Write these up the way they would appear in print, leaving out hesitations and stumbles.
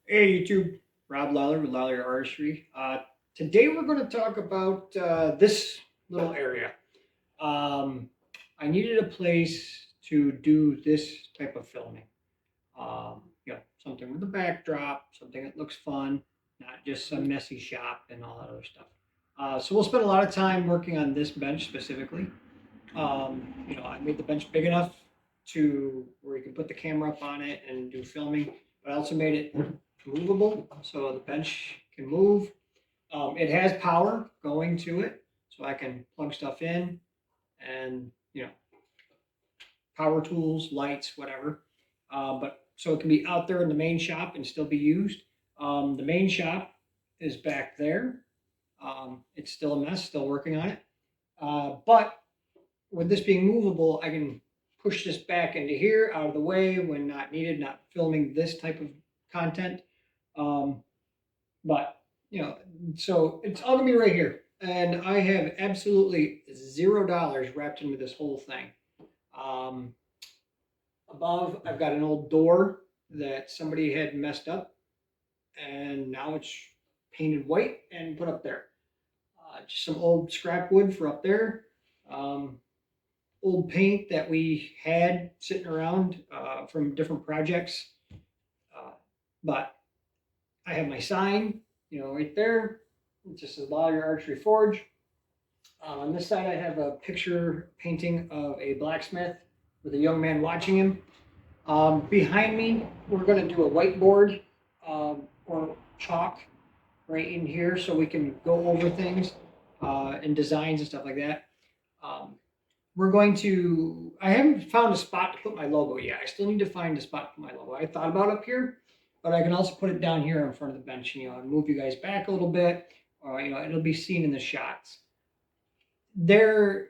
Hey YouTube, Rob Lawler with Lawler Artistry. Today we're going to talk about this little area. Um, I needed a place to do this type of filming. Something with a backdrop, something that looks fun, not just some messy shop and all that other stuff. So we'll spend a lot of time working on this bench specifically. I made the bench big enough to where you can put the camera up on it and do filming, but I also made it movable so the bench can move. It has power going to it, so I can plug stuff in and power tools, lights, whatever. But so it can be out there in the main shop and still be used. The main shop is back there. It's still a mess, still working on it. But with this being movable, I can push this back into here out of the way when not needed, not filming this type of content. Um, but so it's all gonna be right here. And I have absolutely $0 wrapped into this whole thing. Um, Above, I've got an old door that somebody had messed up, and now it's painted white and put up there. Just some old scrap wood for up there. Um, Old paint that we had sitting around from different projects. Uh, but I have my sign, right there. It just says Lawyer Archery Forge. On this side, I have a picture painting of a blacksmith with a young man watching him. Behind me, we're going to do a whiteboard or chalk right in here so we can go over things and designs and stuff like that. Um, I haven't found a spot to put my logo yet. I still need to find a spot to put my logo. I thought about up here, but I can also put it down here in front of the bench, and move you guys back a little bit, or, it'll be seen in the shots. There,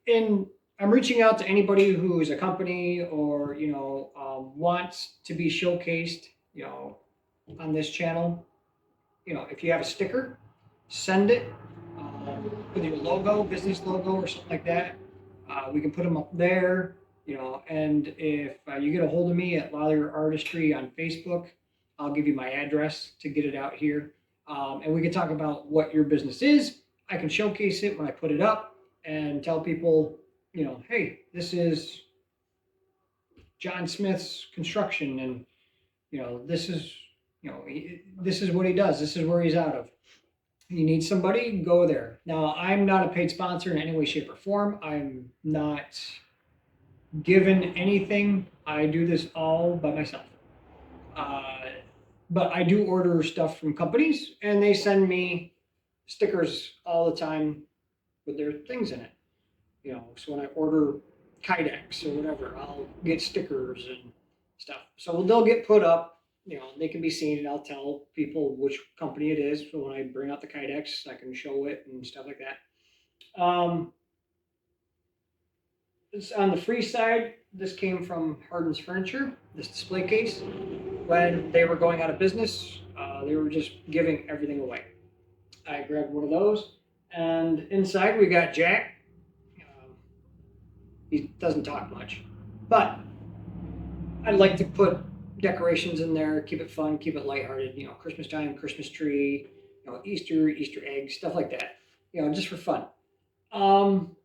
in I'm reaching out to anybody who is a company or wants to be showcased, on this channel. If you have a sticker, send it with your logo, business logo, or something like that. We can put them up there, And if you get a hold of me at Lawler Artistry on Facebook, I'll give you my address to get it out here, and we can talk about what your business is. I can showcase it when I put it up and tell people, hey, this is John Smith's construction, and this is what he does. This is where he's out of. You need somebody, go there. Now, I'm not a paid sponsor in any way, shape, or form. I'm not given anything. I do this all by myself. Uh, but I do order stuff from companies, and they send me stickers all the time with their things in it. So when I order Kydex or whatever, I'll get stickers and stuff. So they'll get put up, they can be seen, and I'll tell people which company it is. So when I bring out the Kydex, I can show it and stuff like that. It's on the free side. This came from Hardin's Furniture, this display case. When they were going out of business, they were just giving everything away. I grabbed one of those, and inside we got Jack. Um, he doesn't talk much, but I like to put decorations in there, keep it fun, keep it lighthearted. Christmas time, Christmas tree, Easter, Easter eggs, stuff like that. Just for fun. Um,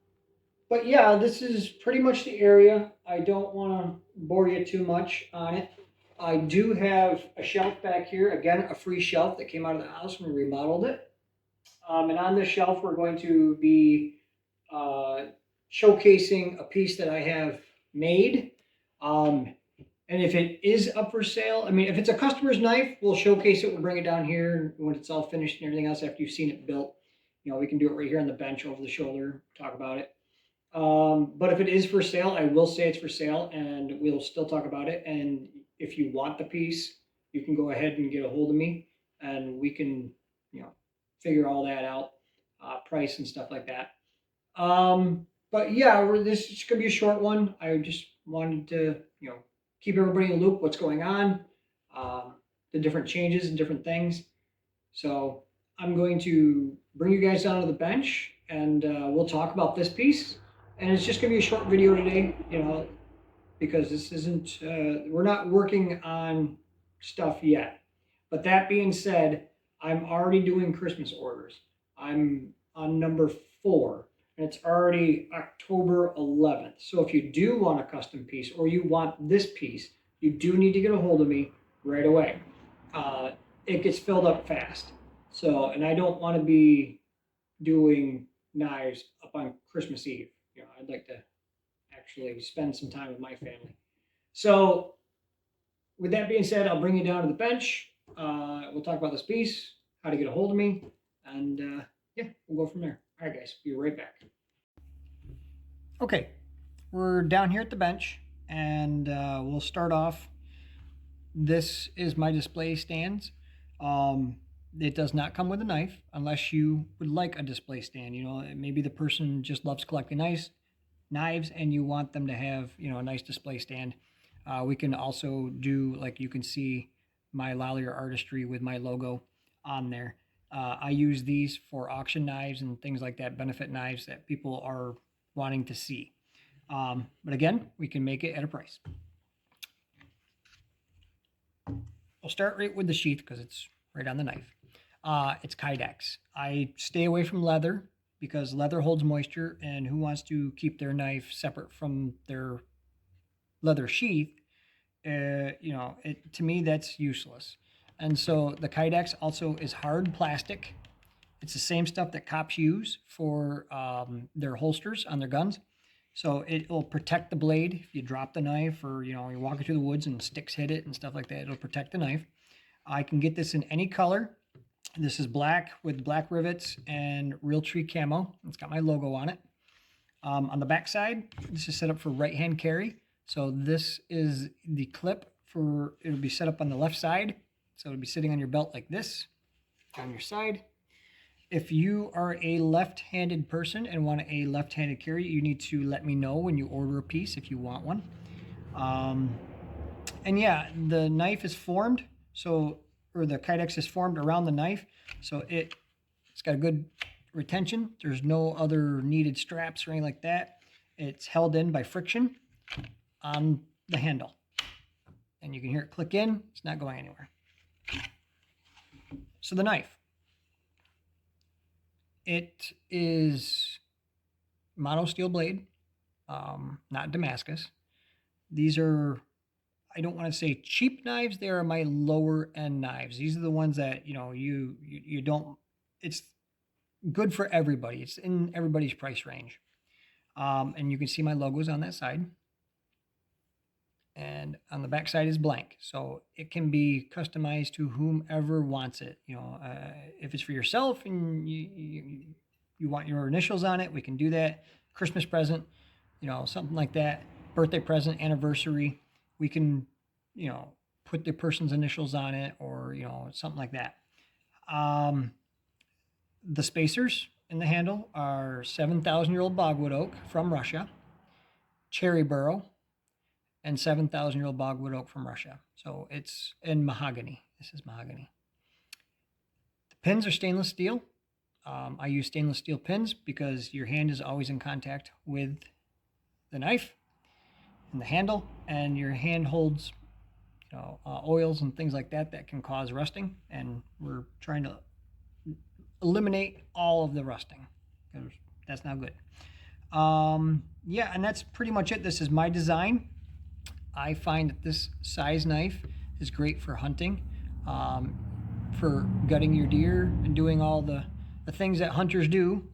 but yeah, this is pretty much the area. I don't want to bore you too much on it. I do have a shelf back here. Again, a free shelf that came out of the house when we remodeled it. And on this shelf, we're going to be uh, showcasing a piece that I have made. Um, and if it is up for sale, I mean, if it's a customer's knife, we'll showcase it. We'll bring it down here when it's all finished and everything else after you've seen it built. We can do it right here on the bench over the shoulder, talk about it. But if it is for sale, I will say it's for sale, and we'll still talk about it. And if you want the piece, you can go ahead and get a hold of me, and we can, you know, figure all that out, price and stuff like that. But yeah, this is gonna be a short one. I just wanted to, keep everybody in the loop, what's going on, the different changes and different things. So I'm going to bring you guys down to the bench, and we'll talk about this piece. And it's just going to be a short video today, because this isn't, we're not working on stuff yet. But that being said, I'm already doing Christmas orders. I'm on number 4, and it's already October 11th. So if you do want a custom piece or you want this piece, you do need to get a hold of me right away. Uh, it gets filled up fast. So, and I don't want to be doing knives up on Christmas Eve. I'd like to actually spend some time with my family. So, with that being said, I'll bring you down to the bench. We'll talk about this piece, how to get a hold of me, and yeah, we'll go from there. All right, guys, be right back. Okay, we're down here at the bench, and we'll start off. This is my display stands. It does not come with a knife unless you would like a display stand. Maybe the person just loves collecting knives and you want them to have, a nice display stand. We can also do, like you can see, my Lallier Artistry with my logo on there. I use these for auction knives and things like that, benefit knives that people are wanting to see. But again, we can make it at a price. We'll start right with the sheath because it's right on the knife. It's Kydex. I stay away from leather because leather holds moisture, and who wants to keep their knife separate from their leather sheath? To me, that's useless. And so the Kydex also is hard plastic. It's the same stuff that cops use for their holsters on their guns. So it will protect the blade if you drop the knife, or you're walking through the woods and sticks hit it and stuff like that. It'll protect the knife. I can get this in any color. This is black with black rivets and Realtree camo. It's got my logo on it. On the back side, this is set up for right-hand carry. So this is the clip it'll be set up on the left side. So it'll be sitting on your belt like this, on your side. If you are a left-handed person and want a left-handed carry, you need to let me know when you order a piece if you want one. And yeah, the knife is formed, or the Kydex is formed around the knife, so it's got a good retention. There's no other needed straps or anything like that. It's held in by friction on the handle. And you can hear it click in. It's not going anywhere. So the knife. It is mono steel blade, not Damascus. These are, I don't want to say cheap knives. They are my lower end knives. These are the ones that, you don't, it's good for everybody. It's in everybody's price range. And you can see my logos on that side. And on the back side is blank. So it can be customized to whomever wants it. If it's for yourself and you want your initials on it, we can do that. Christmas present, something like that. Birthday present, anniversary, we can, put the person's initials on it, or, something like that. The spacers in the handle are 7,000-year-old bogwood oak from Russia, cherry burrow, and 7,000-year-old bogwood oak from Russia. So it's in mahogany. This is mahogany. The pins are stainless steel. I use stainless steel pins because your hand is always in contact with the knife and the handle, and your hand holds oils and things like that can cause rusting, and we're trying to eliminate all of the rusting because that's not good. Yeah, and that's pretty much it. This is my design. I find that this size knife is great for hunting, for gutting your deer and doing all the things that hunters do.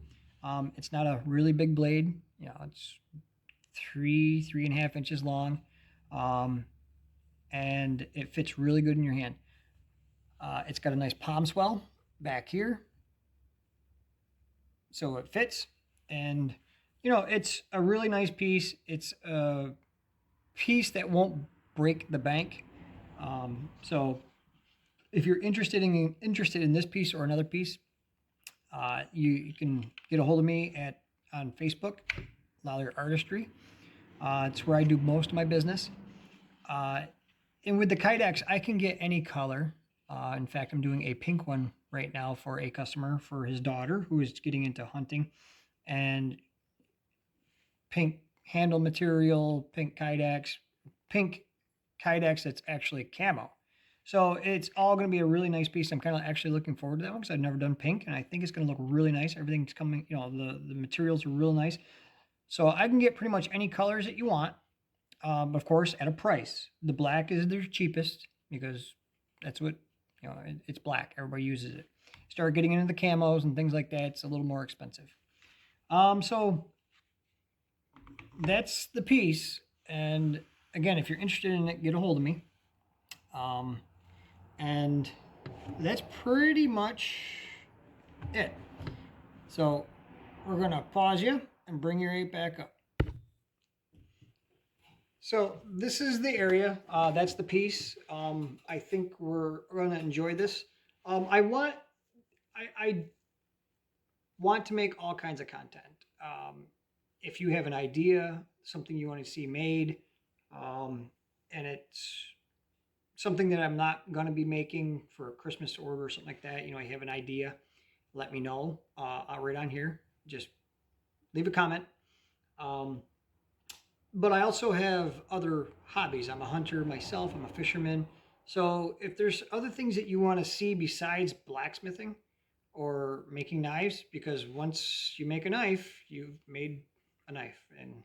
It's not a really big blade. It's 3.5 inches long, and it fits really good in your hand. It's got a nice palm swell back here, so it fits, and it's a really nice piece. It's a piece that won't break the bank. So if you're interested in this piece or another piece, you can get a hold of me on Facebook, Lallier Artistry. It's where I do most of my business. And with the Kydex, I can get any color. In fact, I'm doing a pink one right now for a customer for his daughter who is getting into hunting, and pink handle material, pink Kydex that's actually camo. So it's all going to be a really nice piece. I'm kind of actually looking forward to that one because I've never done pink, and I think it's going to look really nice. Everything's coming, the materials are real nice. So I can get pretty much any colors that you want, of course, at a price. The black is the cheapest because that's what, it's black. Everybody uses it. Start getting into the camos and things like that, it's a little more expensive. So that's the piece. And again, if you're interested in it, get a hold of me. And that's pretty much it. So we're going to pause you and bring your 8 back up. So this is the area. That's the piece. I think we're going to enjoy this. I want to make all kinds of content. If you have an idea, something you want to see made, and it's something that I'm not going to be making for a Christmas order or something like that, I have an idea, let me know right on here. Just leave a comment. But I also have other hobbies. I'm a hunter myself, I'm a fisherman. So if there's other things that you want to see besides blacksmithing or making knives, because once you make a knife, you've made a knife, and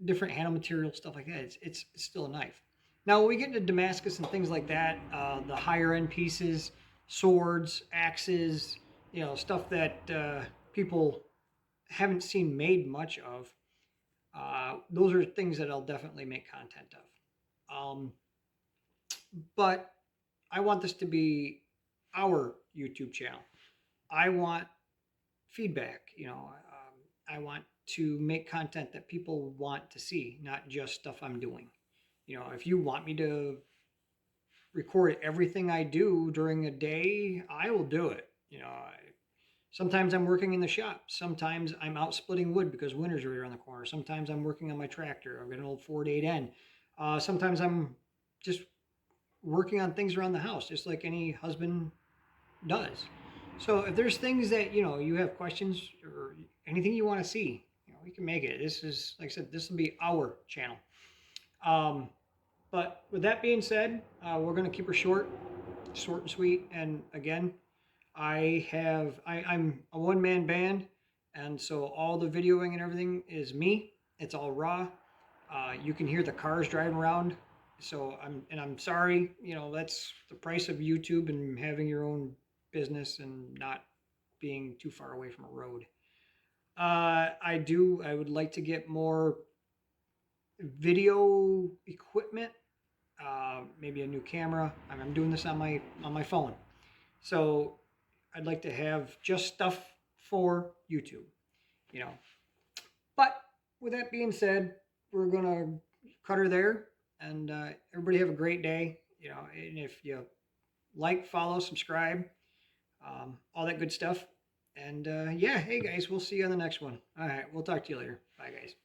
different handle material, stuff like that. It's still a knife. Now, when we get into Damascus and things like that, the higher end pieces, swords, axes, stuff that people haven't seen made much of, those are things that I'll definitely make content of. But I want this to be our YouTube channel. I want feedback. I want to make content that people want to see, not just stuff I'm doing. If you want me to record everything I do during a day, I will do it. Sometimes I'm working in the shop. Sometimes I'm out splitting wood because winter's right around the corner. Sometimes I'm working on my tractor. I've got an old Ford 8N. Sometimes I'm just working on things around the house, just like any husband does. So if there's things that you have questions or anything you want to see, we can make it. This is, like I said, this will be our channel. But with that being said, we're going to keep her short and sweet. And again, I'm a one-man band, and so all the videoing and everything is me. It's all raw. You can hear the cars driving around. So I'm sorry, that's the price of YouTube and having your own business and not being too far away from a road. I would like to get more video equipment, maybe a new camera. I'm doing this on my phone. So I'd like to have just stuff for YouTube, But with that being said, we're going to cut her there. And everybody have a great day. And if you like, follow, subscribe, all that good stuff. And yeah, hey guys, we'll see you on the next one. All right, we'll talk to you later. Bye, guys.